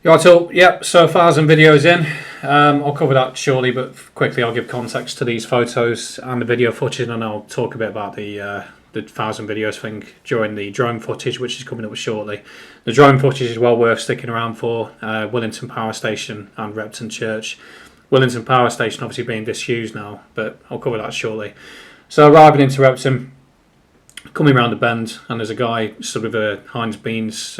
Yeah, so, yep, so 1,000 videos in. I'll cover that shortly, but quickly I'll give context to these photos and the video footage, and I'll talk a bit about the 1,000 videos thing during the drone footage, which is coming up shortly. The drone footage is well worth sticking around for. Willington Power Station and Repton Church. Willington Power Station obviously being disused now, but I'll cover that shortly. So arriving into Repton, coming around the bend, and there's a guy stood with a Heinz Beans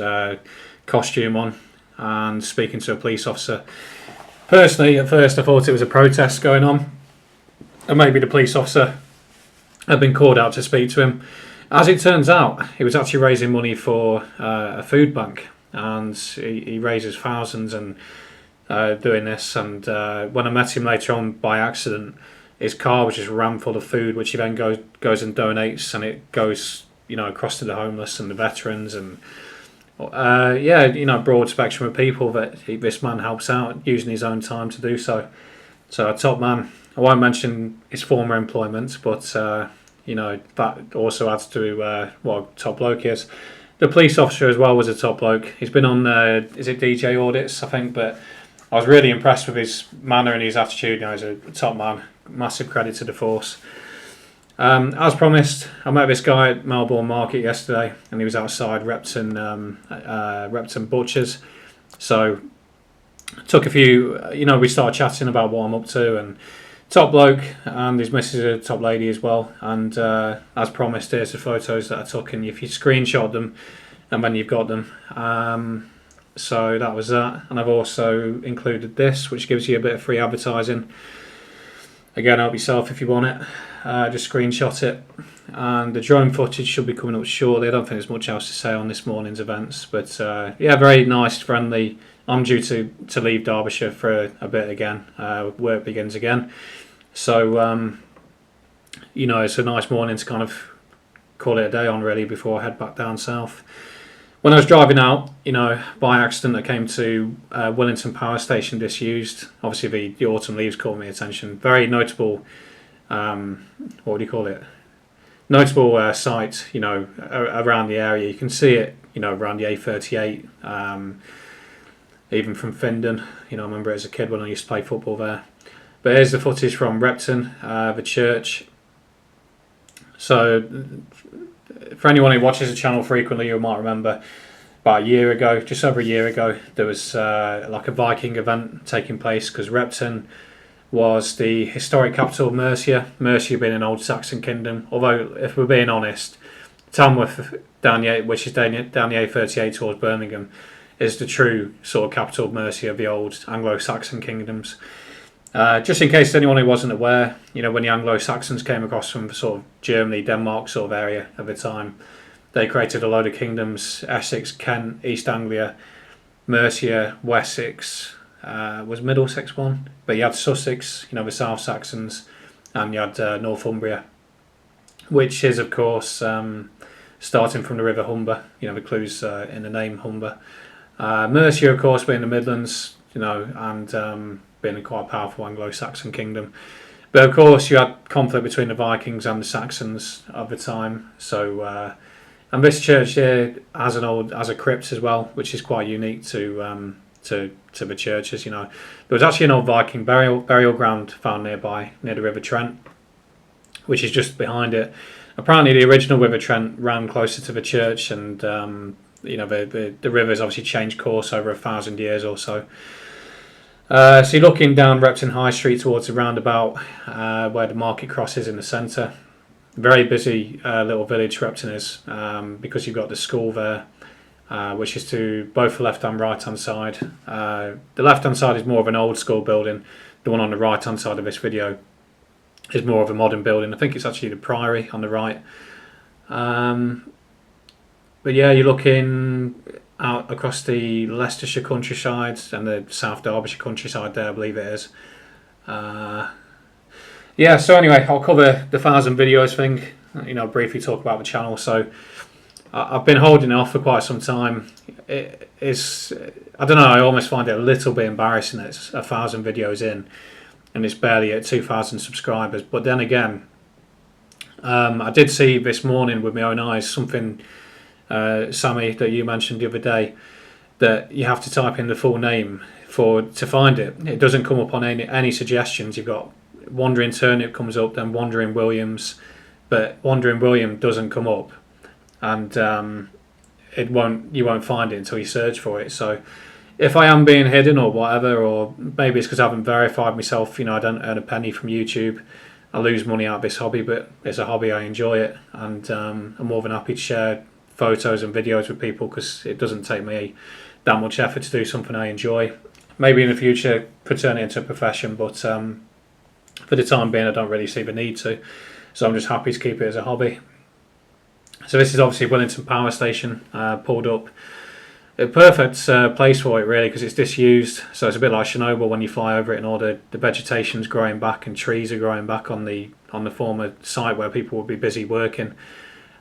costume on and speaking to a police officer. Personally, at first I thought it was a protest going on, and maybe the police officer had been called out to speak to him. As it turns out, he was actually raising money for a food bank, and he raises thousands and doing this. And when I met him later on by accident, his car was just rammed full of food, which he then goes and donates, and it goes across to the homeless and the veterans and broad spectrum of people that this man helps out using his own time to do so. So a top man. I won't mention his former employment, but that also adds to what a top bloke is. The police officer as well was a top bloke. He's been on is it DJ audits, I think, but I was really impressed with his manner and his attitude. He's a top man. Massive credit to the force. As promised, I met this guy at Melbourne Market yesterday, and he was outside Repton Butchers. So took a few, we started chatting about what I'm up to, and top bloke, and his missus is a top lady as well. And as promised, here's the photos that I took, and if you screenshot them, and then you've got them. So that was that, and I've also included this, which gives you a bit of free advertising. Again, help yourself if you want it. Just screenshot it, and the drone footage should be coming up shortly. I don't think there's much else to say on this morning's events, but very nice, friendly. I'm due to leave Derbyshire for a bit again. Work begins again, so it's a nice morning to kind of call it a day on really before I head back down south. When I was driving out, by accident I came to Willington Power Station disused. Obviously the autumn leaves caught my attention. Very notable, what would you call it? Notable site, around the area. You can see it, around the A38, even from Findon. I remember it as a kid when I used to play football there. But here's the footage from Repton, the church. So for anyone who watches the channel frequently, you might remember about a year ago, just over a year ago, there was like a Viking event taking place because Repton was the historic capital of Mercia. Mercia being an old Saxon kingdom, although if we're being honest, Tamworth, which is down the A38 towards Birmingham, is the true sort of capital of Mercia of the old Anglo-Saxon kingdoms. Just in case anyone who wasn't aware, when the Anglo-Saxons came across from sort of Germany, Denmark sort of area at the time, they created a load of kingdoms: Essex, Kent, East Anglia, Mercia, Wessex, was Middlesex one? But you had Sussex, the South Saxons, and you had Northumbria, which is of course starting from the River Humber, the clues in the name Humber. Mercia of course being the Midlands, and being a quite powerful Anglo-Saxon kingdom. But of course you had conflict between the Vikings and the Saxons of the time. So and this church here has a crypt as well, which is quite unique to the churches. There was actually an old Viking burial ground found nearby, near the River Trent, which is just behind it. Apparently the original River Trent ran closer to the church, and the river's obviously changed course over 1,000 years or so. So you're looking down Repton High Street towards the roundabout where the market crosses in the centre. Very busy little village Repton is, because you've got the school there, which is to both the left and right hand side. The left hand side is more of an old school building. The one on the right hand side of this video is more of a modern building. I think it's actually the Priory on the right. But yeah, you're looking out across the Leicestershire countryside and the South Derbyshire countryside there, I believe it is. So anyway, I'll cover the 1,000 videos thing, briefly talk about the channel. So I've been holding it off for quite some time. It's, I don't know, I almost find it a little bit embarrassing that it's 1,000 videos in and it's barely at 2,000 subscribers. But then again, I did see this morning with my own eyes something, Sammy, that you mentioned the other day, that you have to type in the full name to find it. It doesn't come up on any suggestions. You've got Wandering Turnip comes up, then Wandering Williams, but Wandering William doesn't come up, and you won't find it until you search for it. So if I am being hidden or whatever, or maybe it's because I haven't verified myself, I don't earn a penny from YouTube. I lose money out of this hobby, but it's a hobby, I enjoy it, and I'm more than happy to share photos and videos with people because it doesn't take me that much effort to do something I enjoy. Maybe in the future could turn it into a profession, but for the time being I don't really see the need to, so I'm just happy to keep it as a hobby. So this is obviously Willington Power Station, pulled up. A perfect place for it really, because it's disused, so it's a bit like Chernobyl when you fly over it and all the vegetation's growing back and trees are growing back on the former site where people would be busy working.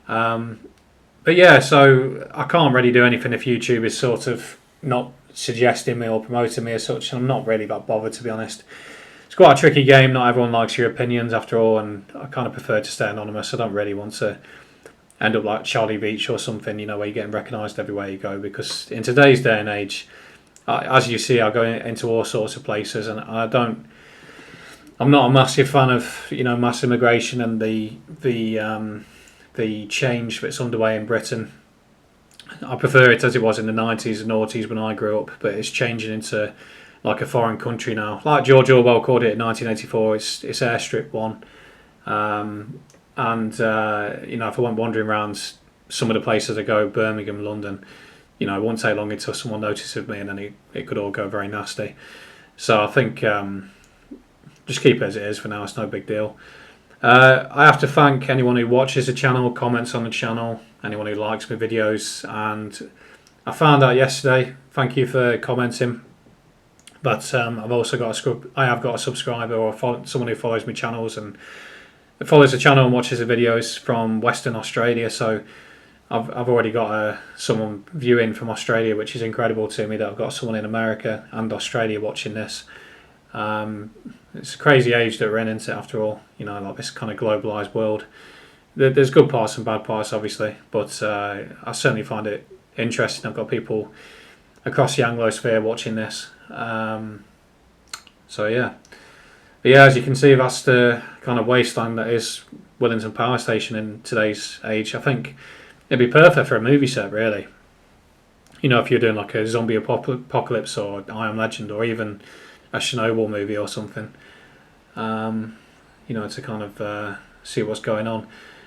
But yeah, so I can't really do anything if YouTube is sort of not suggesting me or promoting me as such, and I'm not really that bothered, to be honest. It's quite a tricky game, not everyone likes your opinions after all, and I kind of prefer to stay anonymous. I don't really want to end up like Charlie Beach or something, where you're getting recognised everywhere you go, because in today's day and age, as you see, I go into all sorts of places, and I'm not a massive fan of mass immigration and the change that's underway in Britain. I prefer it as it was in the 90s and noughties when I grew up, but it's changing into like a foreign country now. Like George Orwell called it in 1984, it's Airstrip 1. And if I went wandering around some of the places I go, Birmingham, London, it won't take long until someone notices me, and then it could all go very nasty. So I think just keep it as it is for now. It's no big deal. I have to thank anyone who watches the channel, comments on the channel, anyone who likes my videos, and I found out yesterday, thank you for commenting, but I've also got a subscriber or someone who follows my channels and follows the channel and watches the videos from Western Australia. So I've already got someone viewing from Australia, which is incredible to me that I've got someone in America and Australia watching this. It's a crazy age that we're in, isn't it, after all? Like this kind of globalised world. There's good parts and bad parts, obviously, but I certainly find it interesting. I've got people across the Anglosphere watching this. So yeah. But yeah, as you can see, that's the kind of wasteland that is Willington Power Station in today's age. I think it'd be perfect for a movie set, really. If you're doing like a zombie apocalypse or I Am Legend or even a Chernobyl movie or something, to kind of see what's going on.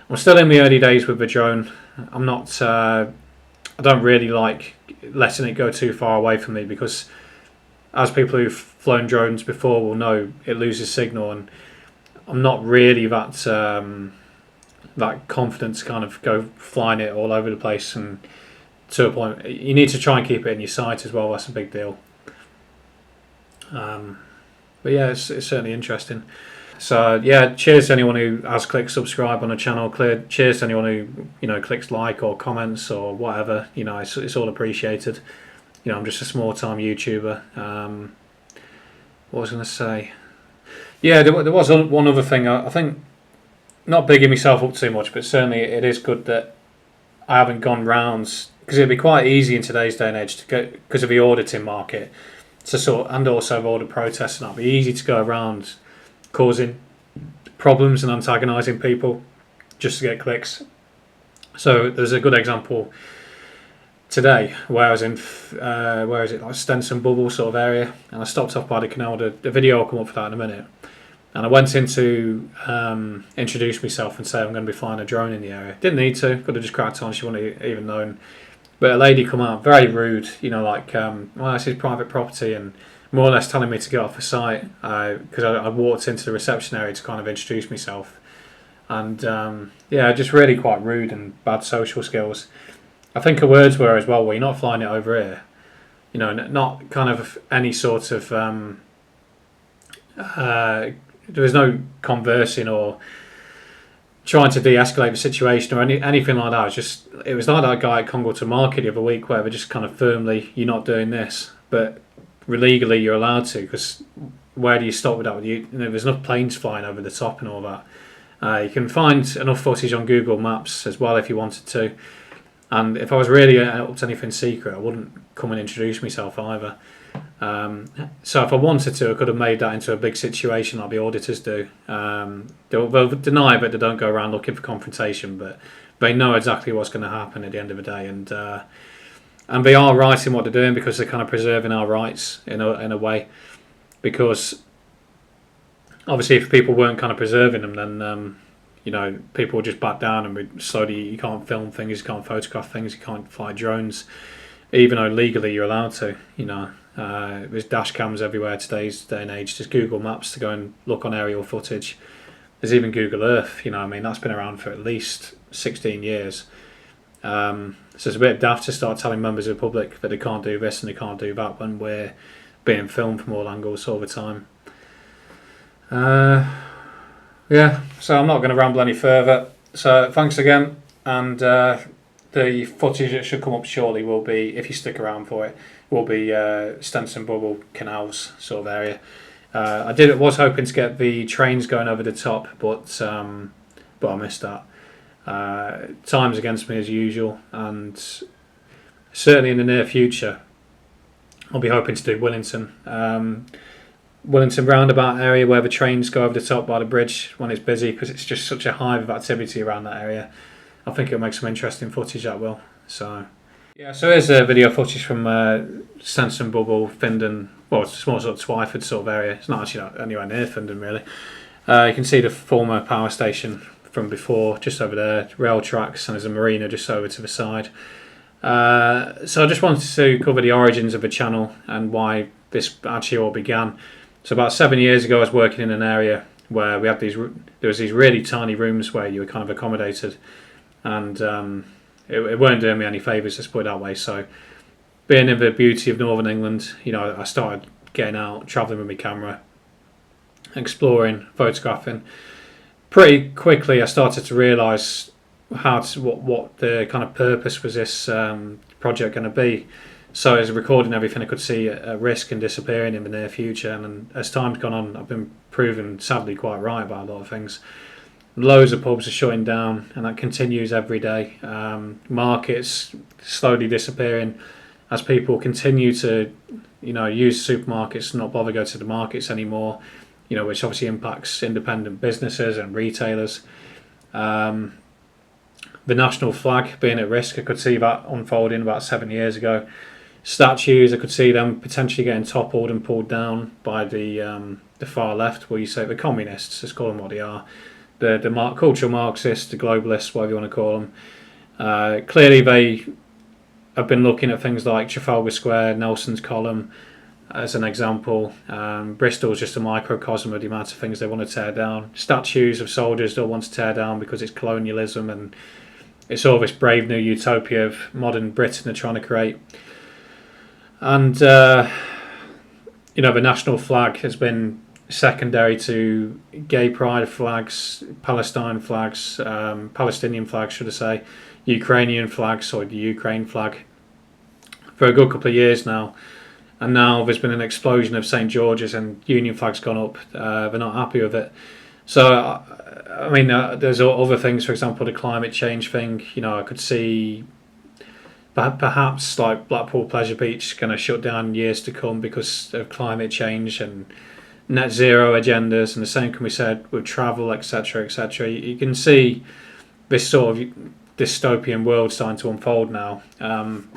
I'm still in the early days with the drone. I'm not. I don't really like letting it go too far away from me, because as people who've flown drones before will know, it loses signal, and I'm not really that confident to kind of go flying it all over the place. And to a point, you need to try and keep it in your sight as well. That's a big deal. But yeah, it's certainly interesting. So yeah, cheers to anyone who has clicked subscribe on the channel. Cheers to anyone who clicks like or comments or whatever. It's all appreciated. I'm just a small time YouTuber. What was I going to say? Yeah, there was one other thing. I think, not bigging myself up too much, but certainly it is good that I haven't gone rounds, because it'd be quite easy in today's day and age to go, because of the auditing market, and also of all the protests, and it'd be easy to go around causing problems and antagonising people just to get clicks. So there's a good example today where I was in like Stenson Bubble sort of area, and I stopped off by the canal. The video will come up for that in a minute, and I went in to introduce myself and say I'm going to be flying a drone in the area. Didn't need to, could have just cracked on. She wouldn't have even known. But a lady come out, very rude, well, this is private property, and more or less telling me to get off the site, because I walked into the reception area to kind of introduce myself, and just really quite rude and bad social skills. I think her words were as well, you're not flying it over here, not kind of any sort of there was no conversing or trying to de-escalate the situation or anything like that. It was like that guy at Congleton Market the other week, where they just kind of firmly, you're not doing this, but legally you're allowed to, because where do you stop with that? There's enough planes flying over the top and all that. You can find enough footage on Google Maps as well if you wanted to. And if I was really up to anything secret, I wouldn't come and introduce myself either. So if I wanted to, I could have made that into a big situation like the auditors do. They'll deny it, but they don't go around looking for confrontation. But they know exactly what's going to happen at the end of the day, and they are right in what they're doing because they're kind of preserving our rights in a way. Because obviously, if people weren't kind of preserving them, then people would just back down, and slowly you can't film things, you can't photograph things, you can't fly drones, even though legally you're allowed to. There's dash cams everywhere today's day and age. There's Google Maps to go and look on aerial footage. There's even Google Earth. That's been around for at least 16 years. So it's a bit daft to start telling members of the public that they can't do this and they can't do that when we're being filmed from all angles all the time. So I'm not going to ramble any further. So thanks again, and the footage that should come up shortly will be, if you stick around for it, will be Stenson Bubble Canals sort of area. I was hoping to get the trains going over the top, but I missed that. Time's against me as usual, and certainly in the near future I'll be hoping to do Willington. Willington roundabout area where the trains go over the top by the bridge when it's busy, because it's just such a hive of activity around that area. I think it'll make some interesting footage, that will. So here's a video footage from Stenson Bubble, Findon. Well, it's more sort of Twyford sort of area. It's not actually anywhere near Findon really. You can see the former power station from before, just over there, rail tracks, and there's a marina just over to the side. So I just wanted to cover the origins of the channel and why this actually all began. So about 7 years ago, I was working in an area where we had there was these really tiny rooms where you were kind of accommodated, and it weren't doing me any favours, let's put it that way. So being in the beauty of Northern England, I started getting out, travelling with my camera, exploring, photographing. Pretty quickly, I started to realise what the kind of purpose was this project going to be. So as recording everything I could see at risk and disappearing in the near future, and as time's gone on, I've been proven sadly quite right about a lot of things. Loads of pubs are shutting down, and that continues every day. Markets slowly disappearing as people continue to, use supermarkets and not bother go to the markets anymore. Which obviously impacts independent businesses and retailers. The national flag being at risk, I could see that unfolding about 7 years ago. Statues, I could see them potentially getting toppled and pulled down by the far left, where you say the communists, let's call them what they are, the cultural Marxists, the globalists, whatever you want to call them. Clearly they have been looking at things like Trafalgar Square, Nelson's Column, as an example. Bristol's just a microcosm of the amount of things they want to tear down. Statues of soldiers they'll want to tear down because it's colonialism, and it's all this brave new utopia of modern Britain they're trying to create. And the national flag has been secondary to gay pride flags, Palestinian flags, Palestinian flags should I say, Ukrainian flags, or the Ukraine flag, for a good couple of years now. And now there's been an explosion of St George's and Union flags gone up. They're not happy with it. So, there's other things, for example, the climate change thing. I could see perhaps like Blackpool Pleasure Beach going to shut down in years to come because of climate change and net zero agendas. And the same can be said with travel, etc., etc. You can see this sort of dystopian world starting to unfold now. I'm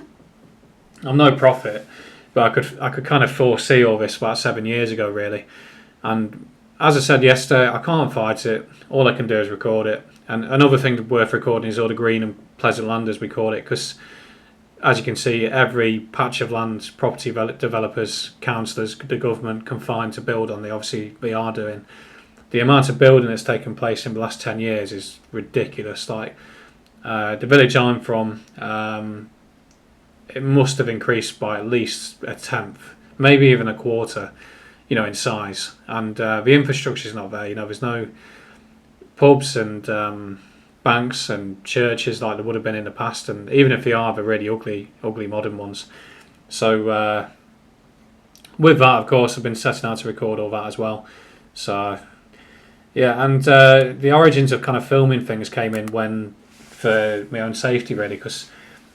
no prophet, but I could kind of foresee all this about 7 years ago, really. And as I said yesterday, I can't fight it. All I can do is record it. And another thing worth recording is all the green and pleasant land, as we call it, because as you can see, every patch of land, property developers, councillors, the government can find to build on. They are doing. The amount of building that's taken place in the last 10 years is ridiculous. Like the village I'm from, it must have increased by at least a tenth, maybe even a quarter, in size. And the infrastructure is not there. There's no pubs and banks and churches like there would have been in the past. And even if they are, they're really ugly modern ones. So with that, of course, I've been setting out to record all that as well. So yeah, and the origins of kind of filming things came in when, for my own safety really, because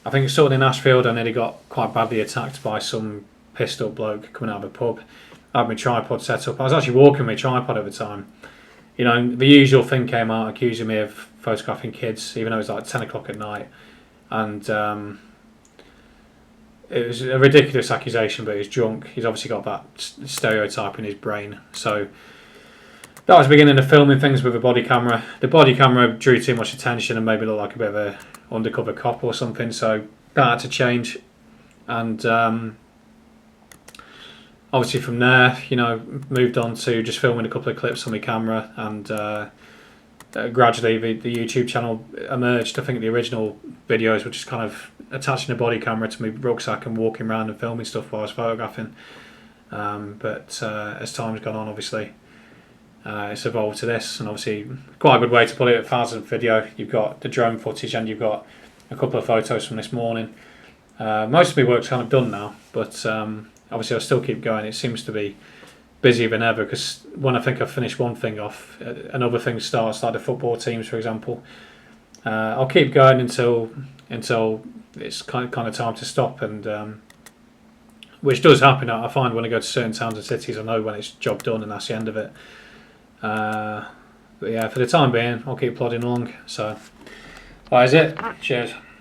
I think sort of in Ashfield, I nearly got quite badly attacked by some pissed up bloke coming out of a pub. I had my tripod set up. I was actually walking my tripod at the time. You know, the usual thing came out accusing me of photographing kids, even though it was like 10 o'clock at night. And it was a ridiculous accusation, but he's drunk. He's obviously got that stereotype in his brain. So that was the beginning of filming things with a body camera. The body camera drew too much attention and made me look like a bit of a undercover cop or something. So that had to change. And obviously from there, you know, moved on to just filming a couple of clips on my camera, and gradually the YouTube channel emerged. I think the original videos were just kind of attaching a body camera to my rucksack and walking around and filming stuff while I was photographing. But as time's gone on, obviously, it's evolved to this, and obviously quite a good way to put it, a 1,000 video. You've got the drone footage and you've got a couple of photos from this morning. Most of my work's kind of done now, but obviously I'll still keep going. It seems to be busier than ever, because when I think I've finished one thing off, another thing starts, like the football teams, for example. I'll keep going until it's kind of time to stop, and which does happen. I find when I go to certain towns and cities, I know when it's job done and that's the end of it. But yeah, for the time being, I'll keep plodding along. So that is it. Cheers.